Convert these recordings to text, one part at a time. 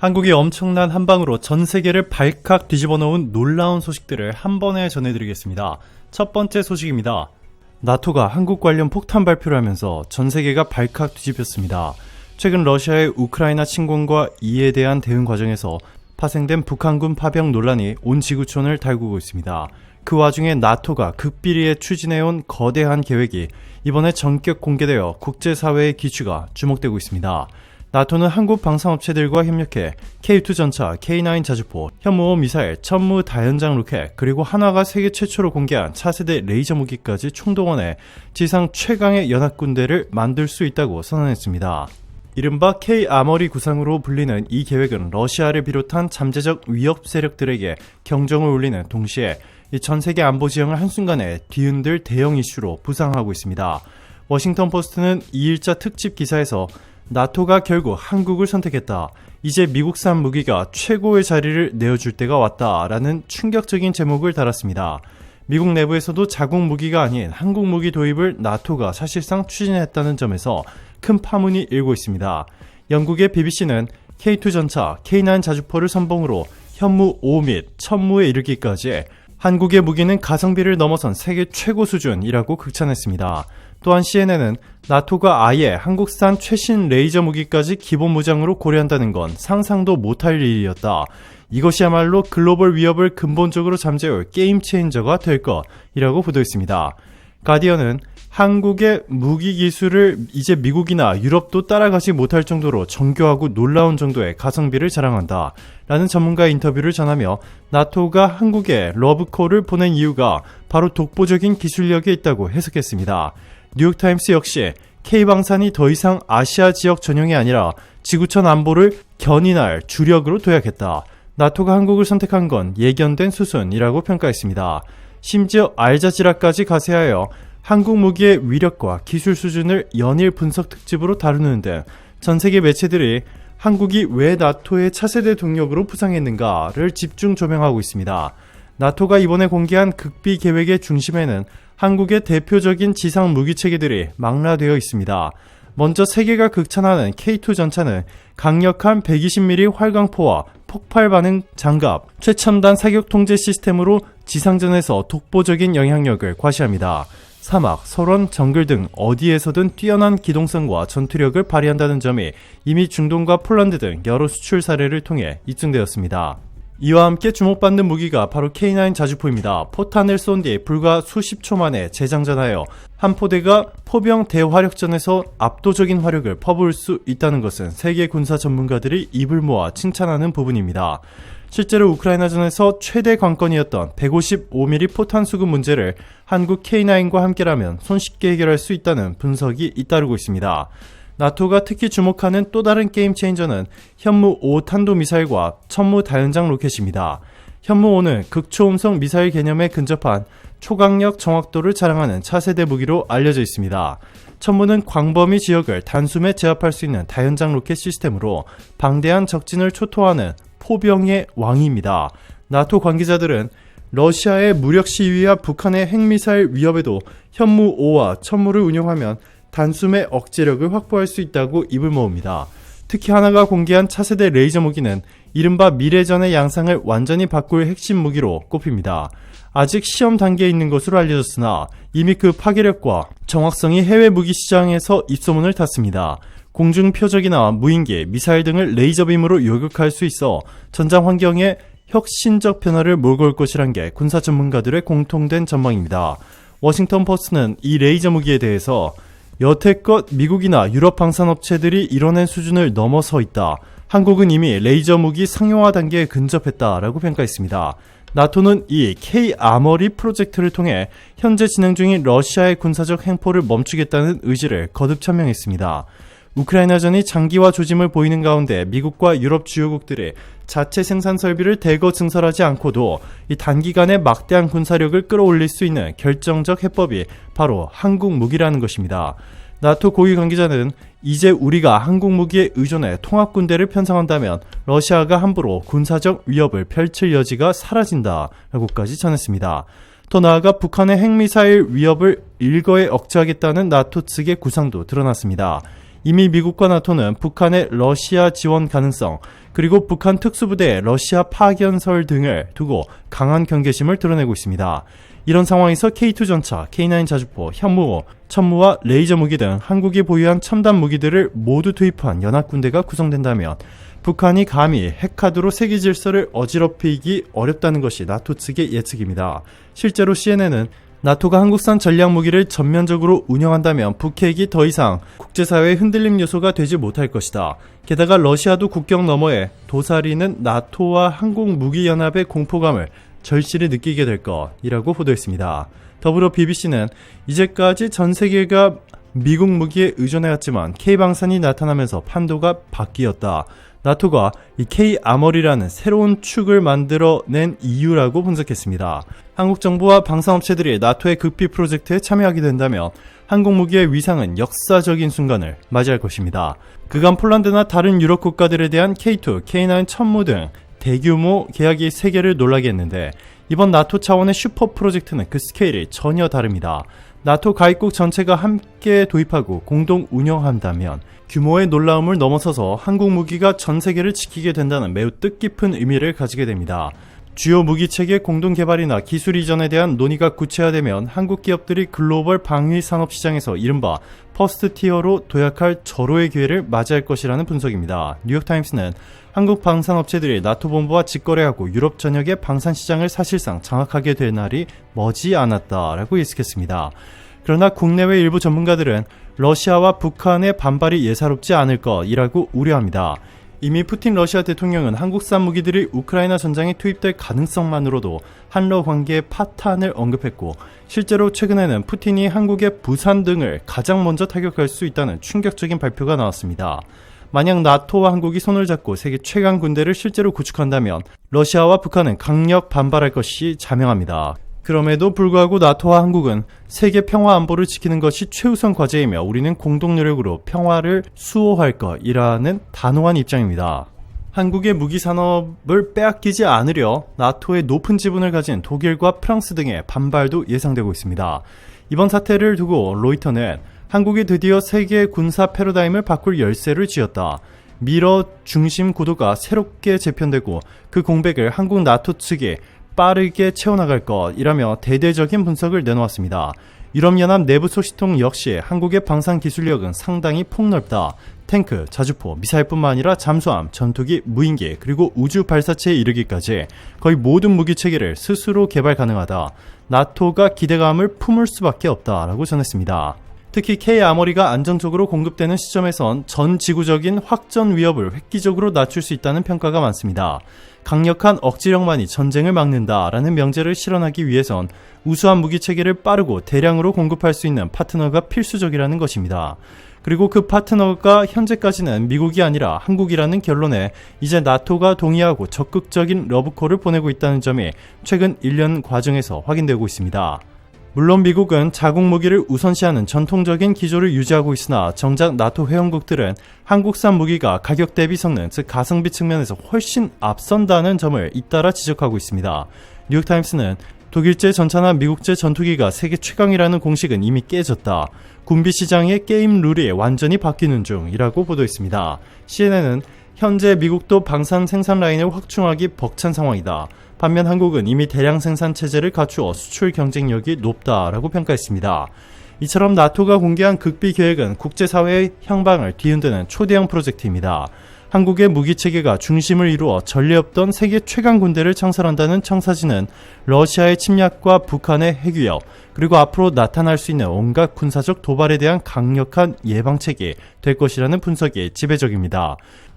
한국이 엄청난 한방으로 전 세계를 발칵 뒤집어 놓은 놀라운 소식들을 한 번에 전해드리겠습니다. 첫 번째 소식입니다. 나토가 한국 관련 폭탄 발표를 하면서 전 세계가 발칵 뒤집혔습니다. 최근 러시아의 우크라이나 침공과 이에 대한 대응 과정에서 파생된 북한군 파병 논란이 온 지구촌을 달구고 있습니다. 그 와중에 나토가 극비리에 추진해온 거대한 계획이 이번에 전격 공개되어 국제사회의 귀추가 주목되고 있습니다. 나토는 한국 방산업체들과 협력해 K2 전차, K9 자주포, 현무호 미사일, 천무 다연장 로켓, 그리고 한화가 세계 최초로 공개한 차세대 레이저 무기까지 총동원해 지상 최강의 연합군대를 만들 수 있다고 선언했습니다. 이른바 K-아머리 구상으로 불리는 이 계획은 러시아를 비롯한 잠재적 위협 세력들에게 경종을 울리는 동시에 전 세계 안보 지형을 한순간에 뒤흔들 대형 이슈로 부상하고 있습니다. 워싱턴 포스트는 2일자 특집 기사에서 나토가 결국 한국을 선택했다. 이제 미국산 무기가 최고의 자리를 내어줄 때가 왔다. 라는 충격적인 제목을 달았습니다. 미국 내부에서도 자국 무기가 아닌 한국 무기 도입을 나토가 사실상 추진했다는 점에서 큰 파문이 일고 있습니다. 영국의 BBC는 K2 전차, K9 자주포를 선봉으로 현무 5 및 천무에 이르기까지 한국의 무기는 가성비를 넘어선 세계 최고 수준이라고 극찬했습니다. 또한 CNN은 나토가 아예 한국산 최신 레이저 무기까지 기본 무장으로 고려한다는 건 상상도 못할 일이었다. 이것이야말로 글로벌 위협을 근본적으로 잠재울 게임 체인저가 될 것이라고 보도했습니다. 가디언은 한국의 무기 기술을 이제 미국이나 유럽도 따라가지 못할 정도로 정교하고 놀라운 정도의 가성비를 자랑한다. 라는 전문가 인터뷰를 전하며 나토가 한국에 러브콜을 보낸 이유가 바로 독보적인 기술력에 있다고 해석했습니다. 뉴욕타임스 역시 K방산이 더 이상 아시아 지역 전용이 아니라 지구촌 안보를 견인할 주력으로 둬야겠다. 나토가 한국을 선택한 건 예견된 수순이라고 평가했습니다. 심지어 알자지라까지 가세하여 한국 무기의 위력과 기술 수준을 연일 분석 특집으로 다루는 등 전 세계 매체들이 한국이 왜 나토의 차세대 동력으로 부상했는가를 집중 조명하고 있습니다. 나토가 이번에 공개한 극비 계획의 중심에는 한국의 대표적인 지상 무기 체계들이 망라되어 있습니다. 먼저 세계가 극찬하는 K2 전차는 강력한 120mm 활강포와 폭발 반응 장갑, 최첨단 사격 통제 시스템으로 지상전에서 독보적인 영향력을 과시합니다. 사막, 설원, 정글 등 어디에서든 뛰어난 기동성과 전투력을 발휘한다는 점이 이미 중동과 폴란드 등 여러 수출 사례를 통해 입증되었습니다. 이와 함께 주목받는 무기가 바로 K9 자주포입니다. 포탄을 쏜 뒤 불과 수십 초 만에 재장전하여 한 포대가 포병 대화력전에서 압도적인 화력을 퍼부을 수 있다는 것은 세계 군사 전문가들이 입을 모아 칭찬하는 부분입니다. 실제로 우크라이나전에서 최대 관건이었던 155mm 포탄 수급 문제를 한국 K9과 함께라면 손쉽게 해결할 수 있다는 분석이 잇따르고 있습니다. 나토가 특히 주목하는 또 다른 게임 체인저는 현무 5 탄도미사일과 천무 다연장 로켓입니다. 현무 5는 극초음속 미사일 개념에 근접한 초강력 정확도를 자랑하는 차세대 무기로 알려져 있습니다. 천무는 광범위 지역을 단숨에 제압할 수 있는 다연장 로켓 시스템으로 방대한 적진을 초토화하는 포병의 왕입니다. 나토 관계자들은 러시아의 무력 시위와 북한의 핵미사일 위협에도 현무 5와 천무를 운용하면 단숨에 억제력을 확보할 수 있다고 입을 모읍니다. 특히 하나가 공개한 차세대 레이저 무기는 이른바 미래전의 양상을 완전히 바꿀 핵심 무기로 꼽힙니다. 아직 시험 단계에 있는 것으로 알려졌으나 이미 그 파괴력과 정확성이 해외 무기 시장에서 입소문을 탔습니다. 공중 표적이나 무인기, 미사일 등을 레이저빔으로 요격할 수 있어 전장 환경에 혁신적 변화를 몰고 올 것이란 게 군사 전문가들의 공통된 전망입니다. 워싱턴 포스트는 이 레이저 무기에 대해서 여태껏 미국이나 유럽 방산업체들이 이뤄낸 수준을 넘어서 있다. 한국은 이미 레이저 무기 상용화 단계에 근접했다라고 평가했습니다. 나토는 이 K-아머리 프로젝트를 통해 현재 진행 중인 러시아의 군사적 행포를 멈추겠다는 의지를 거듭 천명했습니다. 우크라이나전이 장기화 조짐을 보이는 가운데 미국과 유럽 주요국들이 자체 생산 설비를 대거 증설하지 않고도 이 단기간에 막대한 군사력을 끌어올릴 수 있는 결정적 해법이 바로 한국 무기라는 것입니다. 나토 고위 관계자는 이제 우리가 한국 무기에 의존해 통합군대를 편성한다면 러시아가 함부로 군사적 위협을 펼칠 여지가 사라진다라고까지 전했습니다. 더 나아가 북한의 핵미사일 위협을 일거에 억제하겠다는 나토 측의 구상도 드러났습니다. 이미 미국과 나토는 북한의 러시아 지원 가능성, 그리고 북한 특수부대의 러시아 파견설 등을 두고 강한 경계심을 드러내고 있습니다. 이런 상황에서 K2 전차, K9 자주포, 현무호, 천무와 레이저 무기 등 한국이 보유한 첨단 무기들을 모두 투입한 연합군대가 구성된다면 북한이 감히 핵카드로 세계 질서를 어지럽히기 어렵다는 것이 나토 측의 예측입니다. 실제로 CNN은 나토가 한국산 전략무기를 전면적으로 운영한다면 북핵이 더 이상 국제사회의 흔들림 요소가 되지 못할 것이다. 게다가 러시아도 국경 너머에 도사리는 나토와 한국무기연합의 공포감을 절실히 느끼게 될 것이라고 보도했습니다. 더불어 BBC는 이제까지 전 세계가 미국 무기에 의존해왔지만 K방산이 나타나면서 판도가 바뀌었다. 나토가 이 K-아머리라는 새로운 축을 만들어낸 이유라고 분석했습니다. 한국 정부와 방산업체들이 나토의 극비 프로젝트에 참여하게 된다면 한국 무기의 위상은 역사적인 순간을 맞이할 것입니다. 그간 폴란드나 다른 유럽 국가들에 대한 K2, K9 천무 등 대규모 계약이 세계를 놀라게 했는데 이번 나토 차원의 슈퍼 프로젝트는 그 스케일이 전혀 다릅니다. 나토 가입국 전체가 함께 도입하고 공동 운영한다면 규모의 놀라움을 넘어서서 한국 무기가 전 세계를 지키게 된다는 매우 뜻깊은 의미를 가지게 됩니다. 주요 무기체계 공동 개발이나 기술 이전에 대한 논의가 구체화되면 한국 기업들이 글로벌 방위 산업 시장에서 이른바 퍼스트 티어로 도약할 절호의 기회를 맞이할 것이라는 분석입니다. 뉴욕타임스는 한국 방산업체들이 나토 본부와 직거래하고 유럽 전역의 방산 시장을 사실상 장악하게 될 날이 머지 않았다라고 예측했습니다. 그러나 국내외 일부 전문가들은 러시아와 북한의 반발이 예사롭지 않을 것이라고 우려합니다. 이미 푸틴 러시아 대통령은 한국산 무기들이 우크라이나 전장에 투입될 가능성만으로도 한러 관계의 파탄을 언급했고 실제로 최근에는 푸틴이 한국의 부산 등을 가장 먼저 타격할 수 있다는 충격적인 발표가 나왔습니다. 만약 나토와 한국이 손을 잡고 세계 최강 군대를 실제로 구축한다면 러시아와 북한은 강력 반발할 것이 자명합니다. 그럼에도 불구하고 나토와 한국은 세계 평화 안보를 지키는 것이 최우선 과제이며 우리는 공동 노력으로 평화를 수호할 것이라는 단호한 입장입니다. 한국의 무기 산업을 빼앗기지 않으려 나토의 높은 지분을 가진 독일과 프랑스 등의 반발도 예상되고 있습니다. 이번 사태를 두고 로이터는 한국이 드디어 세계 군사 패러다임을 바꿀 열쇠를 쥐었다. 미러 중심 구도가 새롭게 재편되고 그 공백을 한국 나토 측이 빠르게 채워나갈 것이라며 대대적인 분석을 내놓았습니다. 유럽연합 내부 소식통 역시 한국의 방산 기술력은 상당히 폭넓다. 탱크, 자주포, 미사일뿐만 아니라 잠수함, 전투기, 무인기, 그리고 우주 발사체에 이르기까지 거의 모든 무기체계를 스스로 개발 가능하다. 나토가 기대감을 품을 수밖에 없다라고 전했습니다. 특히 K-아머리가 안정적으로 공급되는 시점에선 전 지구적인 확전 위협을 획기적으로 낮출 수 있다는 평가가 많습니다. 강력한 억지력만이 전쟁을 막는다라는 명제를 실현하기 위해선 우수한 무기체계를 빠르고 대량으로 공급할 수 있는 파트너가 필수적이라는 것입니다. 그리고 그 파트너가 현재까지는 미국이 아니라 한국이라는 결론에 이제 나토가 동의하고 적극적인 러브콜을 보내고 있다는 점이 최근 1년 과정에서 확인되고 있습니다. 물론 미국은 자국 무기를 우선시하는 전통적인 기조를 유지하고 있으나 정작 나토 회원국들은 한국산 무기가 가격 대비 성능, 즉 가성비 측면에서 훨씬 앞선다는 점을 잇따라 지적하고 있습니다. 뉴욕타임스는 독일제 전차나 미국제 전투기가 세계 최강이라는 공식은 이미 깨졌다. 군비 시장의 게임 룰이 완전히 바뀌는 중이라고 보도했습니다. CNN은 현재 미국도 방산 생산 라인을 확충하기 벅찬 상황이다. 반면 한국은 이미 대량 생산 체제를 갖추어 수출 경쟁력이 높다라고 평가했습니다. 이처럼 나토가 공개한 극비 계획은 국제사회의 향방을 뒤흔드는 초대형 프로젝트입니다. 한국의 무기체계가 중심을 이루어 전례 없던 세계 최강 군대를 창설한다는 청사진은 러시아의 침략과 북한의 핵위협, 그리고 앞으로 나타날 수 있는 온갖 군사적 도발에 대한 강력한 예방책이 될 것이라는 분석이 지배적입니다.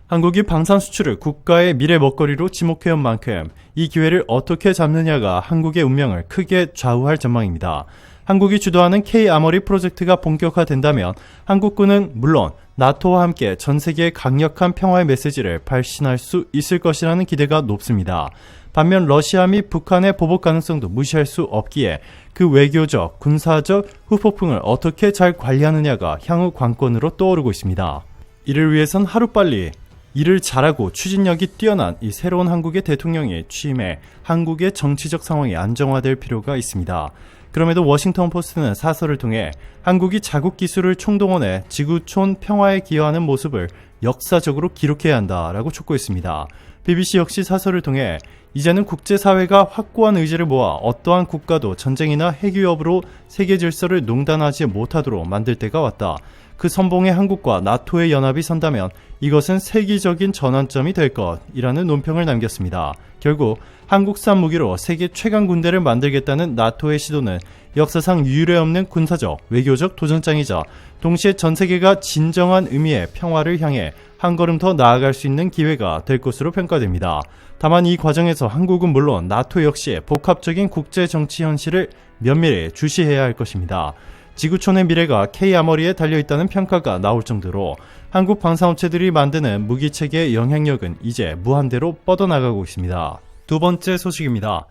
한국이 방산 수출을 국가의 미래 먹거리로 지목해온 만큼 이 기회를 어떻게 잡느냐가 한국의 운명을 크게 좌우할 전망입니다. 한국이 주도하는 K-아머리 프로젝트가 본격화된다면 한국군은 물론 나토와 함께 전 세계에 강력한 평화의 메시지를 발신할 수 있을 것이라는 기대가 높습니다. 반면 러시아 및 북한의 보복 가능성도 무시할 수 없기에 그 외교적, 군사적 후폭풍을 어떻게 잘 관리하느냐가 향후 관건으로 떠오르고 있습니다. 이를 위해선 하루빨리 일을 잘하고 추진력이 뛰어난 이 새로운 한국의 대통령이 취임해 한국의 정치적 상황이 안정화될 필요가 있습니다. 그럼에도 워싱턴 포스트는 사설을 통해 한국이 자국 기술을 총동원해 지구촌 평화에 기여하는 모습을 역사적으로 기록해야 한다라고 촉구했습니다. BBC 역시 사설을 통해 이제는 국제사회가 확고한 의지를 모아 어떠한 국가도 전쟁이나 핵 위협으로 세계 질서를 농단하지 못하도록 만들 때가 왔다. 그 선봉에 한국과 나토의 연합이 선다면 이것은 세계적인 전환점이 될 것이라는 논평을 남겼습니다. 결국 한국산 무기로 세계 최강 군대를 만들겠다는 나토의 시도는 역사상 유례없는 군사적, 외교적 도전장이자 동시에 전 세계가 진정한 의미의 평화를 향해 한 걸음 더 나아갈 수 있는 기회가 될 것으로 평가됩니다. 다만 이 과정에서 한국은 물론 나토 역시 복합적인 국제 정치 현실을 면밀히 주시해야 할 것입니다. 지구촌의 미래가 K아머리에 달려있다는 평가가 나올 정도로 한국 방산업체들이 만드는 무기체계의 영향력은 이제 무한대로 뻗어나가고 있습니다. 두 번째 소식입니다.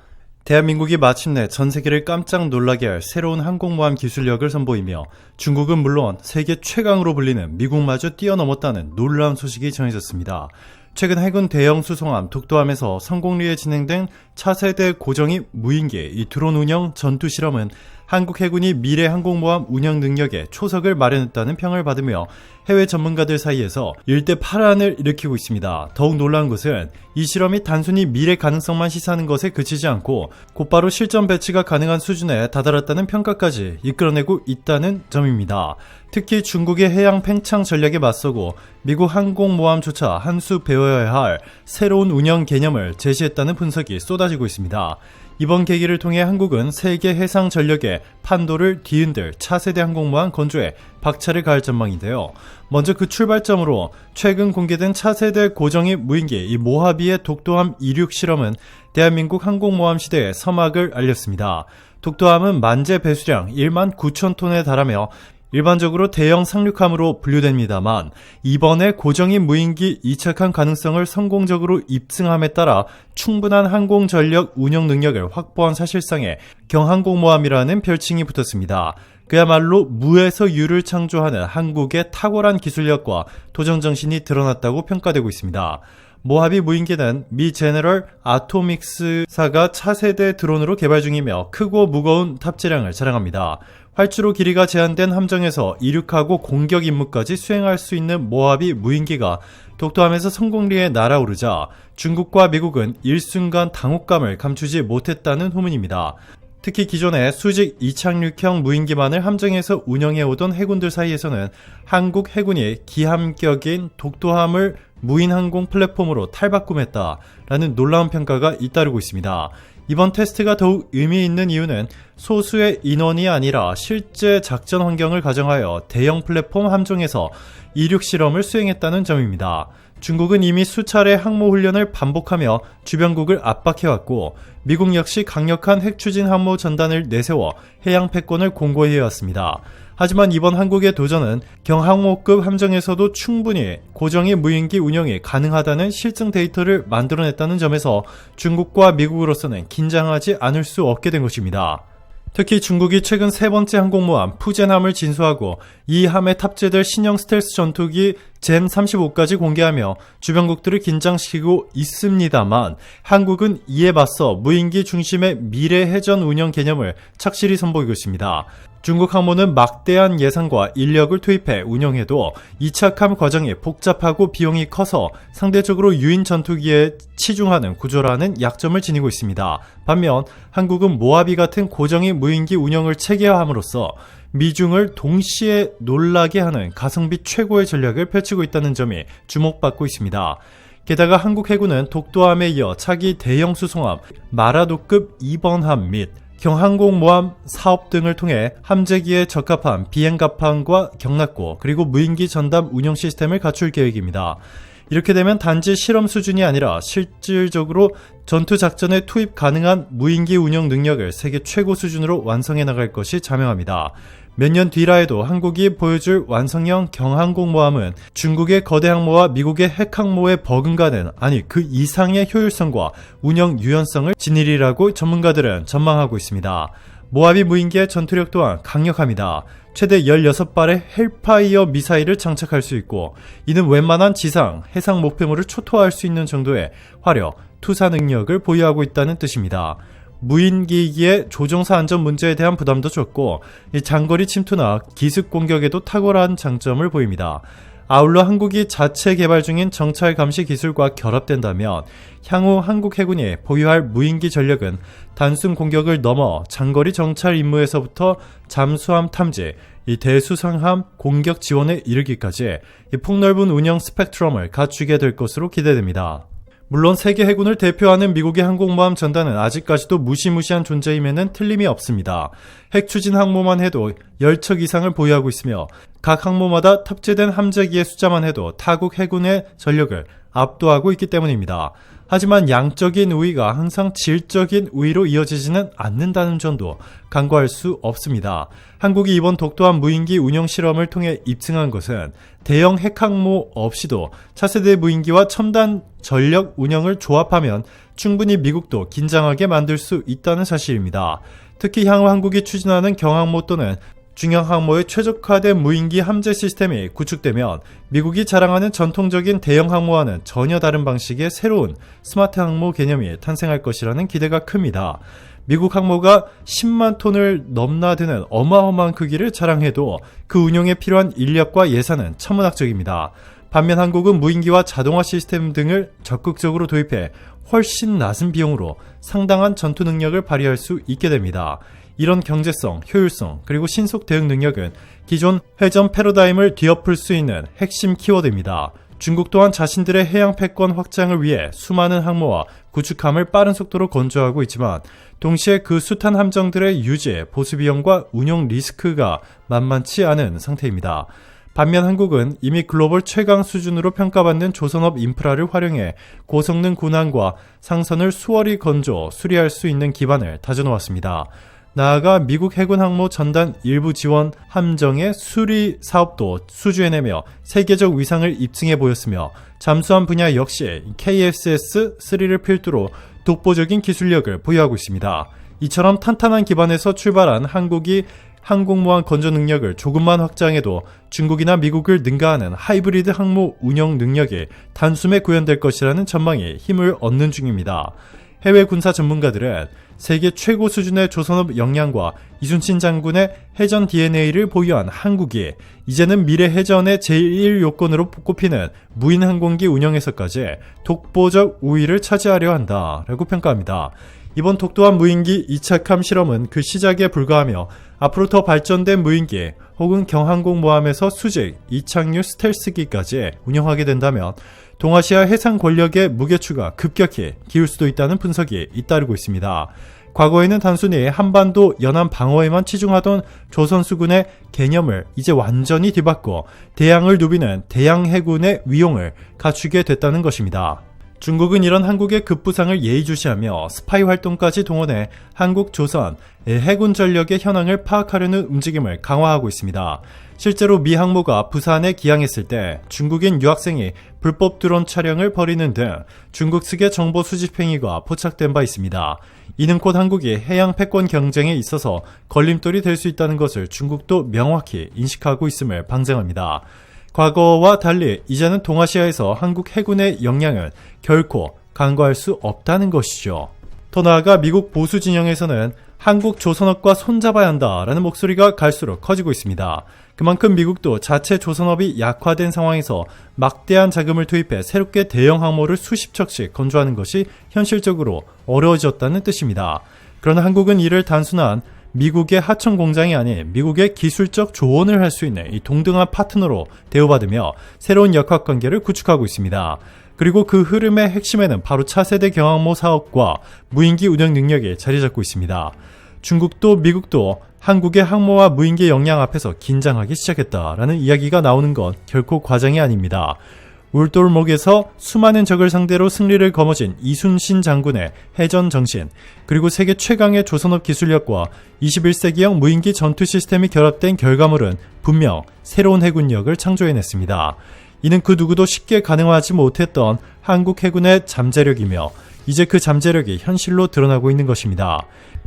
대한민국이 마침내 전 세계를 깜짝 놀라게 할 새로운 항공모함 기술력을 선보이며 중국은 물론 세계 최강으로 불리는 미국마저 뛰어넘었다는 놀라운 소식이 전해졌습니다. 최근 해군 대형 수송함 독도함에서 성공리에 진행된 차세대 고정입 무인기 이 드론 운영 전투 실험은 한국 해군이 미래 항공모함 운영 능력에 초석을 마련했다는 평을 받으며 해외 전문가들 사이에서 일대 파란을 일으키고 있습니다. 더욱 놀라운 것은 이 실험이 단순히 미래 가능성만 시사하는 것에 그치지 않고 곧바로 실전 배치가 가능한 수준에 다다랐다는 평가까지 이끌어내고 있다는 점입니다. 특히 중국의 해양 팽창 전략에 맞서고 미국 항공모함조차 한 수 배워야 할 새로운 운영 개념을 제시했다는 분석이 쏟아지고 있습니다. 이번 계기를 통해 한국은 세계 해상 전력의 판도를 뒤흔들 차세대 항공모함 건조에 박차를 가할 전망인데요. 먼저 그 출발점으로 최근 공개된 차세대 고정입 무인기 이 모하비의 독도함 이륙 실험은 대한민국 항공모함 시대의 서막을 알렸습니다. 독도함은 만재 배수량 1만 9천 톤에 달하며 일반적으로 대형 상륙함으로 분류됩니다만 이번에 고정입 무인기 이착한 가능성을 성공적으로 입증함에 따라 충분한 항공전력 운영 능력을 확보한 사실상의 경항공모함이라는 별칭이 붙었습니다. 그야말로 무에서 유를 창조하는 한국의 탁월한 기술력과 도전정신이 드러났다고 평가되고 있습니다. 모하비 무인기는 미 제너럴 아토믹스사가 차세대 드론으로 개발 중이며 크고 무거운 탑재량을 자랑합니다. 활주로 길이가 제한된 함정에서 이륙하고 공격 임무까지 수행할 수 있는 모하비 무인기가 독도함에서 성공리에 날아오르자 중국과 미국은 일순간 당혹감을 감추지 못했다는 후문입니다. 특히 기존의 수직 이착륙형 무인기만을 함정에서 운영해오던 해군들 사이에서는 한국 해군이 기함격인 독도함을 무인항공 플랫폼으로 탈바꿈했다라는 놀라운 평가가 잇따르고 있습니다. 이번 테스트가 더욱 의미 있는 이유는 소수의 인원이 아니라 실제 작전 환경을 가정하여 대형 플랫폼 함정에서 이륙 실험을 수행했다는 점입니다. 중국은 이미 수차례 항모 훈련을 반복하며 주변국을 압박해왔고 미국 역시 강력한 핵추진 함모 전단을 내세워 해양 패권을 공고히 해왔습니다. 하지만 이번 한국의 도전은 경항모급 함정에서도 충분히 고정입 무인기 운영이 가능하다는 실증 데이터를 만들어냈다는 점에서 중국과 미국으로서는 긴장하지 않을 수 없게 된 것입니다. 특히 중국이 최근 세 번째 항공모함 푸젠함을 진수하고 이 함에 탑재될 신형 스텔스 전투기 젠35까지 공개하며 주변국들을 긴장시키고 있습니다만 한국은 이에 맞서 무인기 중심의 미래 해전 운영 개념을 착실히 선보이고 있습니다. 중국 항모는 막대한 예산과 인력을 투입해 운영해도 이착함 과정이 복잡하고 비용이 커서 상대적으로 유인 전투기에 치중하는 구조라는 약점을 지니고 있습니다. 반면 한국은 모하비 같은 고정입 무인기 운영을 체계화함으로써 미중을 동시에 놀라게 하는 가성비 최고의 전략을 펼치고 있다는 점이 주목받고 있습니다. 게다가 한국 해군은 독도함에 이어 차기 대형 수송함 마라도급 2번함 및 경항공모함 사업 등을 통해 함재기에 적합한 비행갑판과 경납고 그리고 무인기 전담 운영 시스템을 갖출 계획입니다. 이렇게 되면 단지 실험 수준이 아니라 실질적으로 전투작전에 투입 가능한 무인기 운영 능력을 세계 최고 수준으로 완성해 나갈 것이 자명합니다. 몇 년 뒤라 해도 한국이 보여줄 완성형 경항공모함은 중국의 거대 항모와 미국의 핵항모에 버금가는 아니 그 이상의 효율성과 운영 유연성을 지니리라고 전문가들은 전망하고 있습니다. 모하비 무인기의 전투력 또한 강력합니다. 최대 16발의 헬파이어 미사일을 장착할 수 있고 이는 웬만한 지상, 해상 목표물을 초토화할 수 있는 정도의 화력, 투사 능력을 보유하고 있다는 뜻입니다. 무인기기의 조종사 안전 문제에 대한 부담도 적고 장거리 침투나 기습 공격에도 탁월한 장점을 보입니다. 아울러 한국이 자체 개발 중인 정찰 감시 기술과 결합된다면 향후 한국 해군이 보유할 무인기 전력은 단순 공격을 넘어 장거리 정찰 임무에서부터 잠수함 탐지, 이 대수상함 공격 지원에 이르기까지 이 폭넓은 운영 스펙트럼을 갖추게 될 것으로 기대됩니다. 물론 세계 해군을 대표하는 미국의 항공모함 전단은 아직까지도 무시무시한 존재임에는 틀림이 없습니다. 핵추진 항모만 해도 10척 이상을 보유하고 있으며 각 항모마다 탑재된 함재기의 숫자만 해도 타국 해군의 전력을 압도하고 있기 때문입니다. 하지만 양적인 우위가 항상 질적인 우위로 이어지지는 않는다는 점도 간과할 수 없습니다. 한국이 이번 독도함 무인기 운용 실험을 통해 입증한 것은 대형 핵항모 없이도 차세대 무인기와 첨단 전력 운영을 조합하면 충분히 미국도 긴장하게 만들 수 있다는 사실입니다. 특히 향후 한국이 추진하는 경항모 또는 중형 항모의 최적화된 무인기 함재 시스템이 구축되면 미국이 자랑하는 전통적인 대형 항모와는 전혀 다른 방식의 새로운 스마트 항모 개념이 탄생할 것이라는 기대가 큽니다. 미국 항모가 10만 톤을 넘나드는 어마어마한 크기를 자랑해도 그 운용에 필요한 인력과 예산은 천문학적입니다. 반면 한국은 무인기와 자동화 시스템 등을 적극적으로 도입해 훨씬 낮은 비용으로 상당한 전투 능력을 발휘할 수 있게 됩니다. 이런 경제성, 효율성, 그리고 신속 대응 능력은 기존 회전 패러다임을 뒤엎을 수 있는 핵심 키워드입니다. 중국 또한 자신들의 해양 패권 확장을 위해 수많은 항모와 구축함을 빠른 속도로 건조하고 있지만 동시에 그 숱한 함정들의 유지, 보수 비용과 운용 리스크가 만만치 않은 상태입니다. 반면 한국은 이미 글로벌 최강 수준으로 평가받는 조선업 인프라를 활용해 고성능 군함과 상선을 수월히 건조, 수리할 수 있는 기반을 다져놓았습니다. 나아가 미국 해군 항모 전단 일부 지원 함정의 수리 사업도 수주해내며 세계적 위상을 입증해 보였으며 잠수함 분야 역시 KSS-3를 필두로 독보적인 기술력을 보유하고 있습니다. 이처럼 탄탄한 기반에서 출발한 한국이 항공모함 건조 능력을 조금만 확장해도 중국이나 미국을 능가하는 하이브리드 항모 운영 능력이 단숨에 구현될 것이라는 전망이 힘을 얻는 중입니다. 해외 군사 전문가들은 세계 최고 수준의 조선업 역량과 이순신 장군의 해전 DNA를 보유한 한국이 이제는 미래 해전의 제1 요건으로 꼽히는 무인 항공기 운영에서까지 독보적 우위를 차지하려 한다라고 평가합니다. 이번 독도함 무인기 이착함 실험은 그 시작에 불과하며 앞으로 더 발전된 무인기 혹은 경항공모함에서 수직, 이착륙 스텔스기까지 운영하게 된다면 동아시아 해상 권력의 무게추가 급격히 기울 수도 있다는 분석이 잇따르고 있습니다. 과거에는 단순히 한반도 연안 방어에만 치중하던 조선 수군의 개념을 이제 완전히 뒤바꿔 대양을 누비는 대양 해군의 위용을 갖추게 됐다는 것입니다. 중국은 이런 한국의 급부상을 예의주시하며 스파이 활동까지 동원해 한국 조선 해군 전력의 현황을 파악하려는 움직임을 강화하고 있습니다. 실제로 미 항모가 부산에 기항했을 때 중국인 유학생이 불법 드론 촬영을 벌이는 등 중국 측의 정보 수집 행위가 포착된 바 있습니다. 이는 곧 한국이 해양 패권 경쟁에 있어서 걸림돌이 될 수 있다는 것을 중국도 명확히 인식하고 있음을 방증합니다. 과거와 달리 이제는 동아시아에서 한국 해군의 역량을 결코 간과할 수 없다는 것이죠. 더 나아가 미국 보수 진영에서는 한국 조선업과 손잡아야 한다라는 목소리가 갈수록 커지고 있습니다. 그만큼 미국도 자체 조선업이 약화된 상황에서 막대한 자금을 투입해 새롭게 대형 항모를 수십 척씩 건조하는 것이 현실적으로 어려워졌다는 뜻입니다. 그러나 한국은 이를 단순한 미국의 하청 공장이 아닌 미국의 기술적 조언을 할 수 있는 이 동등한 파트너로 대우받으며 새로운 역학관계를 구축하고 있습니다. 그리고 그 흐름의 핵심에는 바로 차세대 경항모 사업과 무인기 운영 능력이 자리 잡고 있습니다. 중국도 미국도 한국의 항모와 무인기 역량 앞에서 긴장하기 시작했다라는 이야기가 나오는 건 결코 과장이 아닙니다. 울돌목에서 수많은 적을 상대로 승리를 거머쥔 이순신 장군의 해전 정신, 그리고 세계 최강의 조선업 기술력과 21세기형 무인기 전투 시스템이 결합된 결과물은 분명 새로운 해군력을 창조해냈습니다. 이는 그 누구도 쉽게 가능하지 못했던 한국 해군의 잠재력이며 이제 그 잠재력이 현실로 드러나고 있는 것입니다.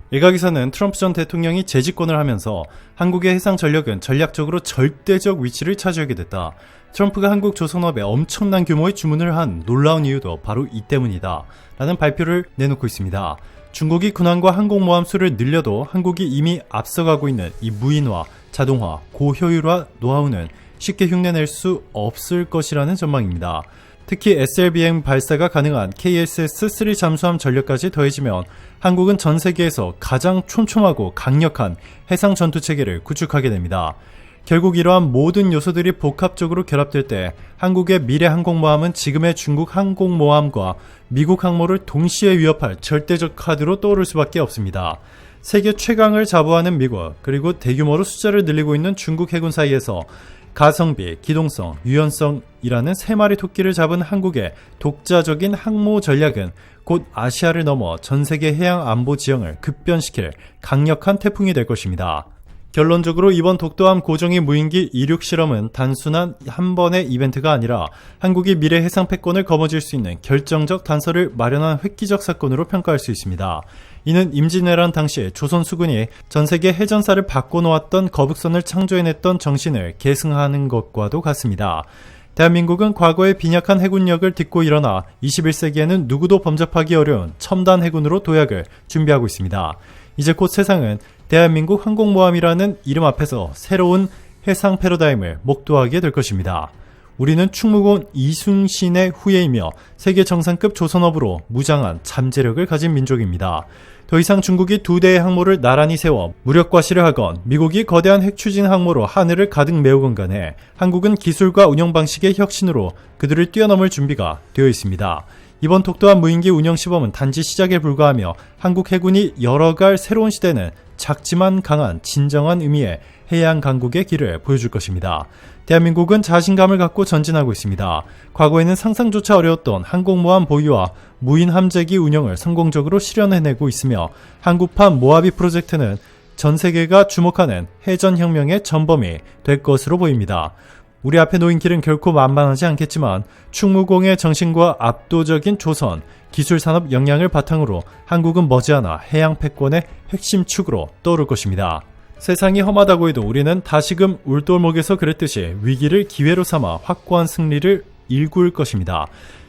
일각에서는 트럼프 전 대통령이 재집권을 하면서 한국의 해상 전력은 전략적으로 절대적 위치를 차지하게 됐다. 트럼프가 한국 조선업에 엄청난 규모의 주문을 한 놀라운 이유도 바로 이 때문이다 라는 발표를 내놓고 있습니다. 중국이 군함과 항공모함 수를 늘려도 한국이 이미 앞서가고 있는 이 무인화, 자동화, 고효율화 노하우는 쉽게 흉내낼 수 없을 것이라는 전망입니다. 특히 SLBM 발사가 가능한 KSS-3 잠수함 전력까지 더해지면 한국은 전 세계에서 가장 촘촘하고 강력한 해상 전투 체계를 구축하게 됩니다. 결국 이러한 모든 요소들이 복합적으로 결합될 때 한국의 미래 항공모함은 지금의 중국 항공모함과 미국 항모를 동시에 위협할 절대적 카드로 떠오를 수밖에 없습니다. 세계 최강을 자부하는 미국, 그리고 대규모로 숫자를 늘리고 있는 중국 해군 사이에서 가성비, 기동성, 유연성이라는 세 마리 토끼를 잡은 한국의 독자적인 항모 전략은 곧 아시아를 넘어 전 세계 해양 안보 지형을 급변시킬 강력한 태풍이 될 것입니다. 결론적으로 이번 독도함 고정이 무인기 이륙 실험은 단순한 한 번의 이벤트가 아니라 한국이 미래 해상 패권을 거머쥘 수 있는 결정적 단서를 마련한 획기적 사건으로 평가할 수 있습니다. 이는 임진왜란 당시 조선 수군이 전세계 해전사를 바꿔놓았던 거북선을 창조해냈던 정신을 계승하는 것과도 같습니다. 대한민국은 과거의 빈약한 해군력을 딛고 일어나 21세기에는 누구도 범접하기 어려운 첨단 해군으로 도약을 준비하고 있습니다. 이제 곧 세상은 대한민국 항공모함이라는 이름 앞에서 새로운 해상 패러다임을 목도하게 될 것입니다. 우리는 충무공 이순신의 후예이며 세계 정상급 조선업으로 무장한 잠재력을 가진 민족입니다. 더 이상 중국이 두 대의 항모를 나란히 세워 무력과시를 하건 미국이 거대한 핵추진 항모로 하늘을 가득 메우건 간에 한국은 기술과 운영 방식의 혁신으로 그들을 뛰어넘을 준비가 되어 있습니다. 이번 독도함 무인기 운영 시범은 단지 시작에 불과하며 한국 해군이 열어갈 새로운 시대는 작지만 강한 진정한 의미의 해양 강국의 길을 보여줄 것입니다. 대한민국은 자신감을 갖고 전진하고 있습니다. 과거에는 상상조차 어려웠던 항공모함 보유와 무인 함재기 운영을 성공적으로 실현해내고 있으며 한국판 모하비 프로젝트는 전 세계가 주목하는 해전혁명의 전범이 될 것으로 보입니다. 우리 앞에 놓인 길은 결코 만만하지 않겠지만 충무공의 정신과 압도적인 조선, 기술산업 역량을 바탕으로 한국은 머지않아 해양 패권의 핵심 축으로 떠오를 것입니다. 세상이 험하다고 해도 우리는 다시금 울돌목에서 그랬듯이 위기를 기회로 삼아 확고한 승리를 일구을 것입니다.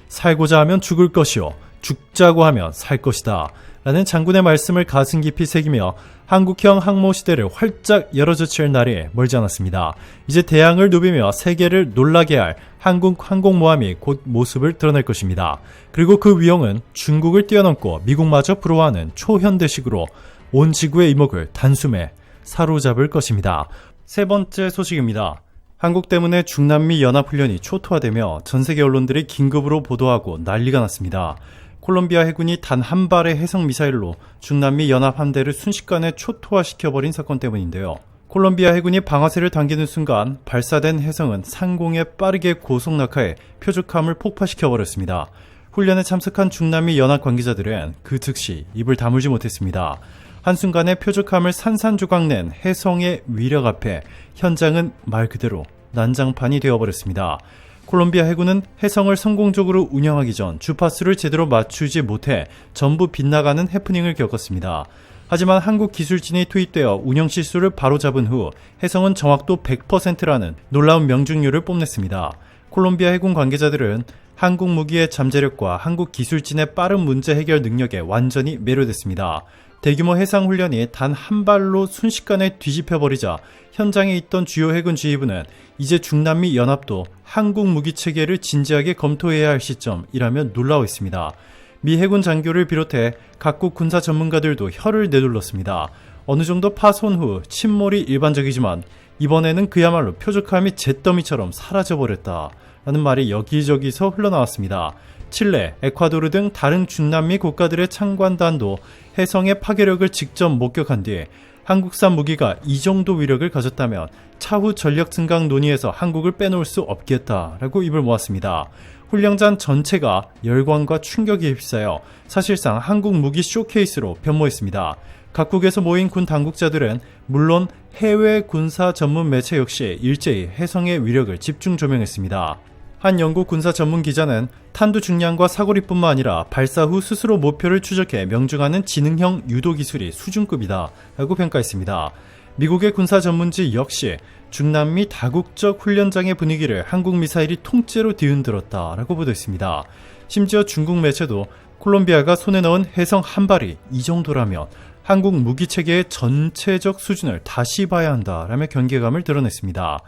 살고자 하면 죽을 것이요 죽자고 하면 살 것이다 라는 장군의 말씀을 가슴 깊이 새기며 한국형 항모 시대를 활짝 열어젖힐 날이 멀지 않았습니다. 이제 대양을 누비며 세계를 놀라게 할 한국 항공모함이 곧 모습을 드러낼 것입니다. 그리고 그 위용은 중국을 뛰어넘고 미국마저 부러워하는 초현대식으로 온 지구의 이목을 단숨에 사로잡을 것입니다. 세 번째 소식입니다. 한국 때문에 중남미 연합훈련이 초토화되며 전세계 언론들이 긴급으로 보도하고 난리가 났습니다. 콜롬비아 해군이 단 한 발의 해상미사일로 중남미 연합 함대를 순식간에 초토화시켜버린 사건 때문인데요. 콜롬비아 해군이 방아쇠를 당기는 순간 발사된 해성은 상공에 빠르게 고속 낙하해 표적함을 폭파시켜버렸습니다. 훈련에 참석한 중남미 연합 관계자들은 그 즉시 입을 다물지 못했습니다. 한순간에 표적함을 산산조각낸 해성의 위력 앞에 현장은 말 그대로 난장판이 되어버렸습니다. 콜롬비아 해군은 해성을 성공적으로 운영하기 전 주파수를 제대로 맞추지 못해 전부 빗나가는 해프닝을 겪었습니다. 하지만 한국 기술진이 투입되어 운영 실수를 바로잡은 후 해성은 정확도 100%라는 놀라운 명중률을 뽐냈습니다. 콜롬비아 해군 관계자들은 한국 무기의 잠재력과 한국 기술진의 빠른 문제 해결 능력에 완전히 매료됐습니다. 대규모 해상훈련이 단 한 발로 순식간에 뒤집혀버리자 현장에 있던 주요 해군 지휘부는 이제 중남미 연합도 한국 무기체계를 진지하게 검토해야 할 시점이라며 놀라워했습니다. 미 해군 장교를 비롯해 각국 군사 전문가들도 혀를 내둘렀습니다. 어느 정도 파손 후 침몰이 일반적이지만 이번에는 그야말로 표적함이 잿더미처럼 사라져버렸다라는 말이 여기저기서 흘러나왔습니다. 칠레, 에콰도르 등 다른 중남미 국가들의 참관단도 해성의 파괴력을 직접 목격한 뒤 한국산 무기가 이 정도 위력을 가졌다면 차후 전력 증강 논의에서 한국을 빼놓을 수 없겠다라고 입을 모았습니다. 훈련장 전체가 열광과 충격에 휩싸여 사실상 한국 무기 쇼케이스로 변모했습니다. 각국에서 모인 군 당국자들은 물론 해외 군사 전문 매체 역시 일제히 해성의 위력을 집중 조명했습니다. 한 영국 군사 전문 기자는 탄두 중량과 사거리뿐만 아니라 발사 후 스스로 목표를 추적해 명중하는 지능형 유도 기술이 수준급이다 라고 평가했습니다. 미국의 군사 전문지 역시 중남미 다국적 훈련장의 분위기를 한국 미사일이 통째로 뒤흔들었다 라고 보도했습니다. 심지어 중국 매체도 콜롬비아가 손에 넣은 해성 한 발이 이 정도라면 한국 무기체계의 전체적 수준을 다시 봐야 한다라며 경계감을 드러냈습니다.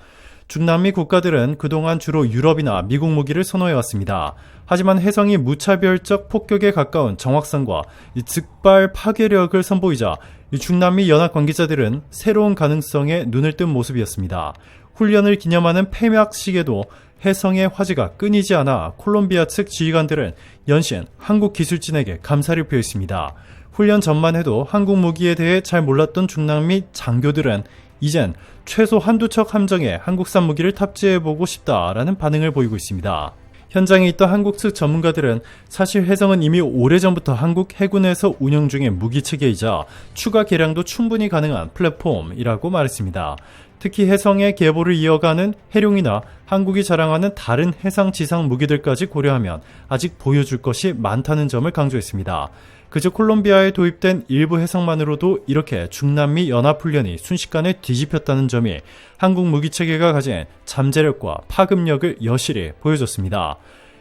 중남미 국가들은 그동안 주로 유럽이나 미국 무기를 선호해왔습니다. 하지만 해성이 무차별적 폭격에 가까운 정확성과 즉발 파괴력을 선보이자 중남미 연합 관계자들은 새로운 가능성에 눈을 뜬 모습이었습니다. 훈련을 기념하는 폐막식에도 해성의 화제가 끊이지 않아 콜롬비아 측 지휘관들은 연신 한국 기술진에게 감사를 표했습니다. 훈련 전만 해도 한국 무기에 대해 잘 몰랐던 중남미 장교들은 이젠 최소 한두 척 함정에 한국산 무기를 탑재해보고 싶다라는 반응을 보이고 있습니다. 현장에 있던 한국 측 전문가들은 사실 해성은 이미 오래전부터 한국 해군에서 운영 중인 무기체계이자 추가 개량도 충분히 가능한 플랫폼이라고 말했습니다. 특히 해성의 계보를 이어가는 해룡이나 한국이 자랑하는 다른 해상 지상 무기들까지 고려하면 아직 보여줄 것이 많다는 점을 강조했습니다. 그저 콜롬비아에 도입된 일부 해성만으로도 이렇게 중남미 연합훈련이 순식간에 뒤집혔다는 점이 한국 무기체계가 가진 잠재력과 파급력을 여실히 보여줬습니다.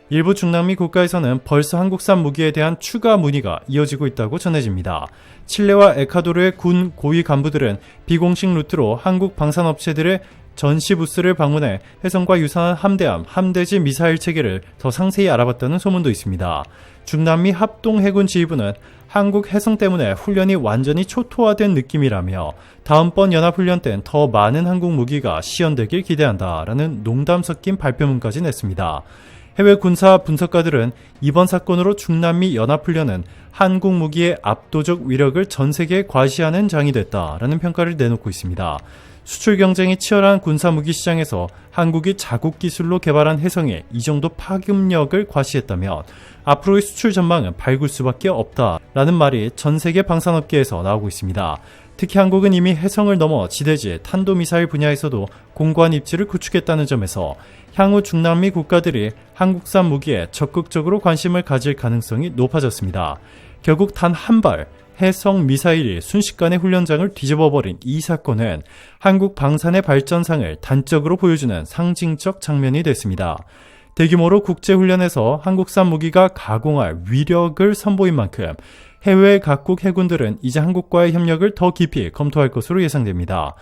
일부 중남미 국가에서는 벌써 한국산 무기에 대한 추가 문의가 이어지고 있다고 전해집니다. 칠레와 에콰도르의 군 고위 간부들은 비공식 루트로 한국 방산업체들의 전시 부스를 방문해 해성과 유사한 함대함, 함대지 미사일 체계를 더 상세히 알아봤다는 소문도 있습니다. 중남미 합동해군 지휘부는 한국 해성 때문에 훈련이 완전히 초토화된 느낌이라며 다음번 연합훈련 땐 더 많은 한국 무기가 시연되길 기대한다라는 농담 섞인 발표문까지 냈습니다. 해외 군사 분석가들은 이번 사건으로 중남미 연합훈련은 한국 무기의 압도적 위력을 전 세계에 과시하는 장이 됐다라는 평가를 내놓고 있습니다. 수출 경쟁이 치열한 군사무기 시장에서 한국이 자국 기술로 개발한 해성에 이 정도 파급력을 과시했다면 앞으로의 수출 전망은 밝을 수밖에 없다라는 말이 전 세계 방산업계에서 나오고 있습니다. 특히 한국은 이미 해성을 넘어 지대지, 탄도미사일 분야에서도 공고한 입지를 구축했다는 점에서 향후 중남미 국가들이 한국산 무기에 적극적으로 관심을 가질 가능성이 높아졌습니다. 결국 단 한 발 해성 미사일이 순식간에 훈련장을 뒤집어버린 이 사건은 한국 방산의 발전상을 단적으로 보여주는 상징적 장면이 됐습니다. 대규모로 국제훈련에서 한국산 무기가 가공할 위력을 선보인 만큼 해외 각국 해군들은 이제 한국과의 협력을 더 깊이 검토할 것으로 예상됩니다.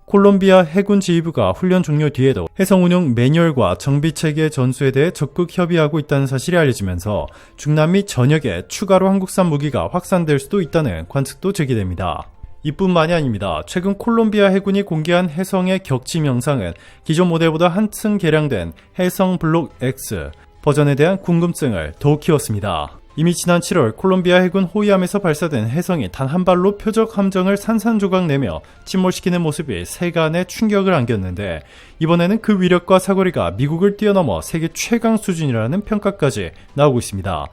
콜롬비아 해군 지휘부가 훈련 종료 뒤에도 해성 운용 매뉴얼과 정비체계 전수에 대해 적극 협의하고 있다는 사실이 알려지면서 중남미 전역에 추가로 한국산 무기가 확산될 수도 있다는 관측도 제기됩니다. 이뿐만이 아닙니다. 최근 콜롬비아 해군이 공개한 해성의 격침 영상은 기존 모델보다 한층 개량된 해성 블록 X 버전에 대한 궁금증을 더욱 키웠습니다. 이미 지난 7월 콜롬비아 해군 호위함에서 발사된 해성이 단 한 발로 표적 함정을 산산조각 내며 침몰시키는 모습이 세간에 충격을 안겼는데 이번에는 그 위력과 사거리가 미국을 뛰어넘어 세계 최강 수준이라는 평가까지 나오고 있습니다.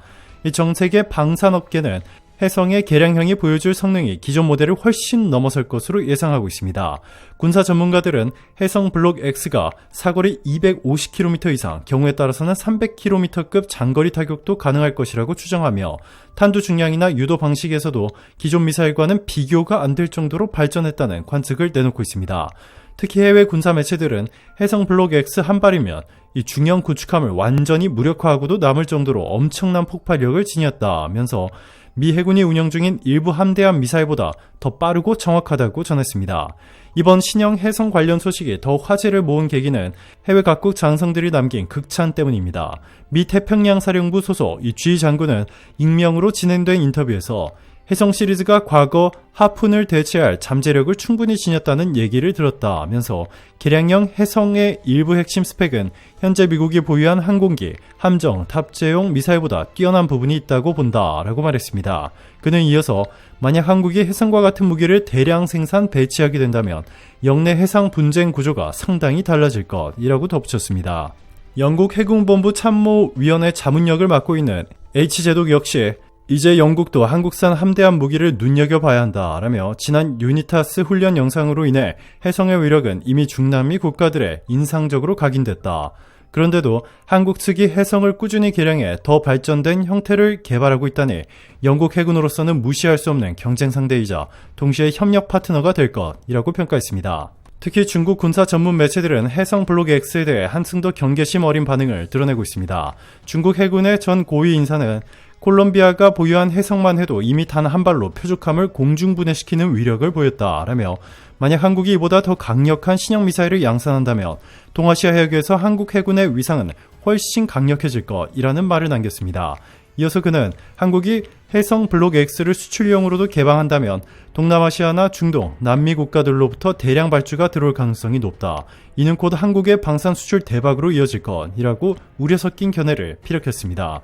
이 정세계 방산업계는 해성의 개량형이 보여줄 성능이 기존 모델을 훨씬 넘어설 것으로 예상하고 있습니다. 군사 전문가들은 해성 블록 X가 사거리 250km 이상, 경우에 따라서는 300km급 장거리 타격도 가능할 것이라고 추정하며 탄두 중량이나 유도 방식에서도 기존 미사일과는 비교가 안 될 정도로 발전했다는 관측을 내놓고 있습니다. 특히 해외 군사 매체들은 해성 블록 X 한 발이면 이 중형 구축함을 완전히 무력화하고도 남을 정도로 엄청난 폭발력을 지녔다면서 미 해군이 운영 중인 일부 함대함 미사일보다 더 빠르고 정확하다고 전했습니다. 이번 신형 해성 관련 소식이 더 화제를 모은 계기는 해외 각국 장성들이 남긴 극찬 때문입니다. 미 태평양 사령부 소속 이 G 장군은 익명으로 진행된 인터뷰에서 해성 시리즈가 과거 하푼을 대체할 잠재력을 충분히 지녔다는 얘기를 들었다면서 개량형 해성의 일부 핵심 스펙은 현재 미국이 보유한 항공기, 함정, 탑재용 미사일보다 뛰어난 부분이 있다고 본다라고 말했습니다. 그는 이어서 만약 한국이 해성과 같은 무기를 대량 생산 배치하게 된다면 영내 해상 분쟁 구조가 상당히 달라질 것이라고 덧붙였습니다. 영국 해군본부 참모위원회 자문역을 맡고 있는 H제독 역시 이제 영국도 한국산 함대함 무기를 눈여겨봐야 한다라며 지난 유니타스 훈련 영상으로 인해 해성의 위력은 이미 중남미 국가들에 인상적으로 각인됐다. 그런데도 한국 측이 해성을 꾸준히 개량해 더 발전된 형태를 개발하고 있다니 영국 해군으로서는 무시할 수 없는 경쟁 상대이자 동시에 협력 파트너가 될 것이라고 평가했습니다. 특히 중국 군사 전문 매체들은 해성 블록 X에 대해 한층 더 경계심 어린 반응을 드러내고 있습니다. 중국 해군의 전 고위 인사는 콜롬비아가 보유한 해성만 해도 이미 단 한 발로 표적함을 공중분해시키는 위력을 보였다라며 만약 한국이 이보다 더 강력한 신형 미사일을 양산한다면 동아시아 해역에서 한국 해군의 위상은 훨씬 강력해질 것이라는 말을 남겼습니다. 이어서 그는 한국이 해성 블록 X를 수출용으로도 개방한다면 동남아시아나 중동, 남미 국가들로부터 대량 발주가 들어올 가능성이 높다. 이는 곧 한국의 방산 수출 대박으로 이어질 것이라고 우려 섞인 견해를 피력했습니다.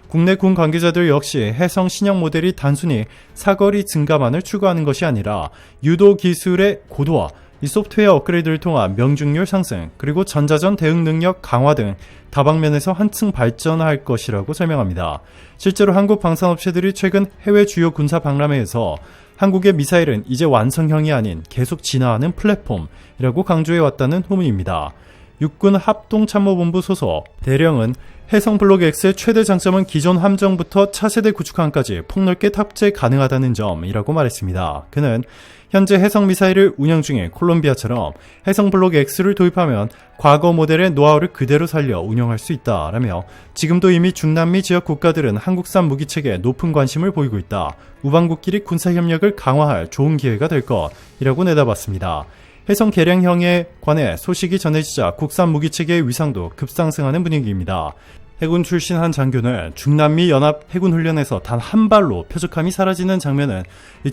국내 군 관계자들 역시 해성 신형 모델이 단순히 사거리 증가만을 추구하는 것이 아니라 유도 기술의 고도화, 이 소프트웨어 업그레이드를 통한 명중률 상승, 그리고 전자전 대응 능력 강화 등 다방면에서 한층 발전할 것이라고 설명합니다. 실제로 한국 방산업체들이 최근 해외 주요 군사 박람회에서 한국의 미사일은 이제 완성형이 아닌 계속 진화하는 플랫폼이라고 강조해왔다는 후문입니다. 육군 합동참모본부 소속 대령은 해성 블록 X의 최대 장점은 기존 함정부터 차세대 구축함까지 폭넓게 탑재 가능하다는 점이라고 말했습니다. 그는 현재 해성 미사일을 운영 중인 콜롬비아처럼 해성 블록 X를 도입하면 과거 모델의 노하우를 그대로 살려 운영할 수 있다라며 지금도 이미 중남미 지역 국가들은 한국산 무기체계에 높은 관심을 보이고 있다. 우방국끼리 군사협력을 강화할 좋은 기회가 될 것이라고 내다봤습니다. 해성 개량형에 관해 소식이 전해지자 국산 무기체계의 위상도 급상승하는 분위기입니다. 해군 출신 한 장교는 중남미 연합 해군 훈련에서 단 한 발로 표적함이 사라지는 장면은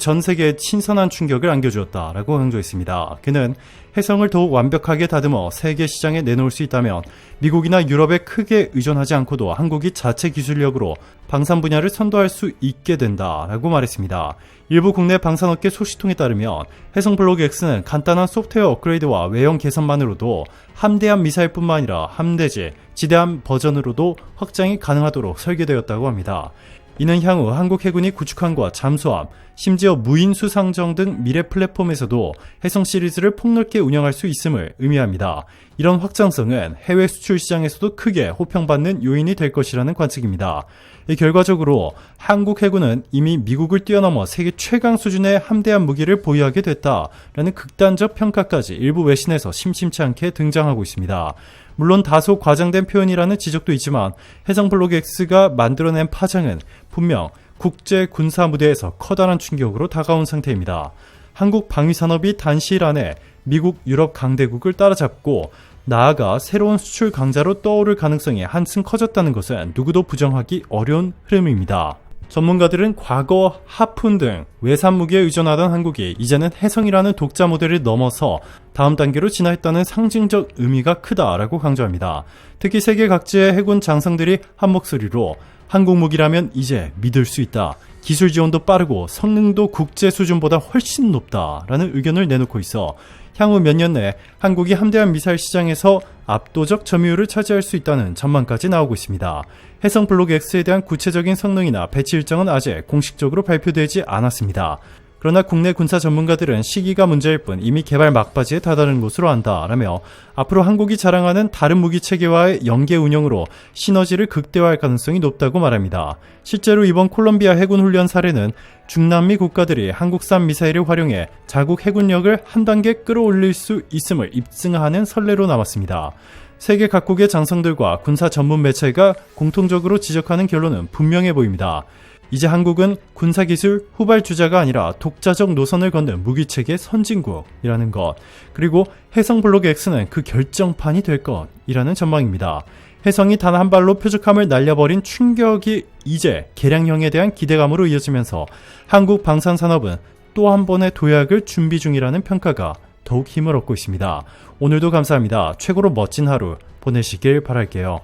전 세계에 신선한 충격을 안겨주었다라고 강조했습니다. 그는 해성을 더욱 완벽하게 다듬어 세계 시장에 내놓을 수 있다면 미국이나 유럽에 크게 의존하지 않고도 한국이 자체 기술력으로 방산 분야를 선도할 수 있게 된다라고 말했습니다. 일부 국내 방산업계 소식통에 따르면 해성 블록 X는 간단한 소프트웨어 업그레이드와 외형 개선만으로도 함대함 미사일뿐만 아니라 함대지, 지대함 버전으로도 확장이 가능하도록 설계되었다고 합니다. 이는 향후 한국 해군이 구축함과 잠수함, 심지어 무인 수상정 등 미래 플랫폼에서도 해성 시리즈를 폭넓게 운영할 수 있음을 의미합니다. 이런 확장성은 해외 수출 시장에서도 크게 호평받는 요인이 될 것이라는 관측입니다. 결과적으로 한국 해군은 이미 미국을 뛰어넘어 세계 최강 수준의 함대함 무기를 보유하게 됐다라는 극단적 평가까지 일부 외신에서 심심치 않게 등장하고 있습니다. 물론 다소 과장된 표현이라는 지적도 있지만 해성 블록 X가 만들어낸 파장은 분명 국제 군사 무대에서 커다란 충격으로 다가온 상태입니다. 한국 방위산업이 단시일 안에 미국, 유럽 강대국을 따라잡고 나아가 새로운 수출 강자로 떠오를 가능성이 한층 커졌다는 것은 누구도 부정하기 어려운 흐름입니다. 전문가들은 과거 하푼 등 외산 무기에 의존하던 한국이 이제는 해성이라는 독자 모델을 넘어서 다음 단계로 진화했다는 상징적 의미가 크다라고 강조합니다. 특히 세계 각지의 해군 장성들이 한 목소리로 한국 무기라면 이제 믿을 수 있다. 기술 지원도 빠르고 성능도 국제 수준보다 훨씬 높다라는 의견을 내놓고 있어 향후 몇 년 내 한국이 함대함 미사일 시장에서 압도적 점유율을 차지할 수 있다는 전망까지 나오고 있습니다. 해성 블록 X에 대한 구체적인 성능이나 배치 일정은 아직 공식적으로 발표되지 않았습니다. 그러나 국내 군사 전문가들은 시기가 문제일 뿐 이미 개발 막바지에 다다른 것으로 안다라며 앞으로 한국이 자랑하는 다른 무기 체계와의 연계 운영으로 시너지를 극대화할 가능성이 높다고 말합니다. 실제로 이번 콜롬비아 해군 훈련 사례는 중남미 국가들이 한국산 미사일을 활용해 자국 해군력을 한 단계 끌어올릴 수 있음을 입증하는 선례로 남았습니다. 세계 각국의 장성들과 군사 전문 매체가 공통적으로 지적하는 결론은 분명해 보입니다. 이제 한국은 군사기술 후발주자가 아니라 독자적 노선을 걷는 무기체계 선진국이라는 것, 그리고 해성 블록 X는 그 결정판이 될 것이라는 전망입니다. 해성이 단 한 발로 표적함을 날려버린 충격이 이제 개량형에 대한 기대감으로 이어지면서 한국 방산산업은 또 한 번의 도약을 준비 중이라는 평가가 더욱 힘을 얻고 있습니다. 오늘도 감사합니다. 최고로 멋진 하루 보내시길 바랄게요.